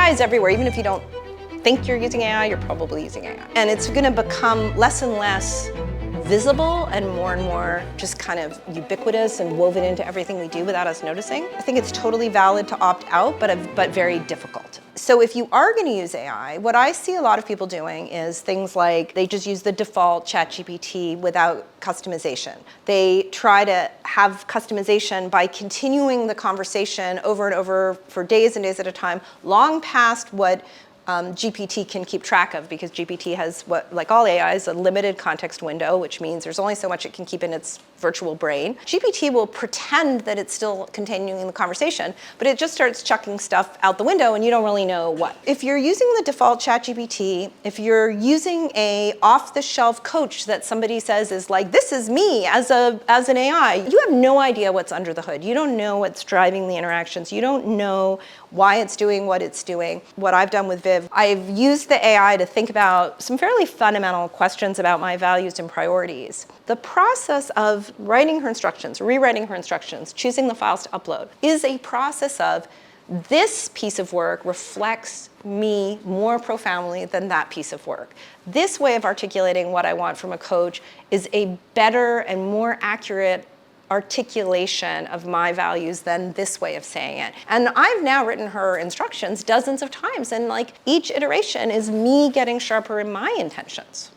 AI is everywhere. Even if you don't think you're using AI, you're probably using AI. And it's gonna become less and less visible and more just kind of ubiquitous and woven into everything we do without us noticing. I think it's totally valid to opt out, but very difficult. So if you are going to use AI, what I see a lot of people doing is things like they just use the default ChatGPT without customization. They try to have customization by continuing the conversation over and over for days and days at a time, long past what GPT can keep track of, because GPT has, what, like all AIs, a limited context window, which means there's only so much it can keep in its virtual brain. GPT will pretend that it's still continuing the conversation, but it just starts chucking stuff out the window and you don't really know what. If you're using the default ChatGPT, if you're using a off-the-shelf coach that somebody says is like, this is me as an AI, you have no idea what's under the hood. You don't know what's driving the interactions. You don't know why it's doing what it's doing. What I've done with Viv, I've used the AI to think about some fairly fundamental questions about my values and priorities. The process of writing her instructions, rewriting her instructions, choosing the files to upload is a process of this piece of work reflects me more profoundly than that piece of work. This way of articulating what I want from a coach is a better and more accurate articulation of my values than this way of saying it. And I've now written her instructions dozens of times, and like each iteration is me getting sharper in my intentions.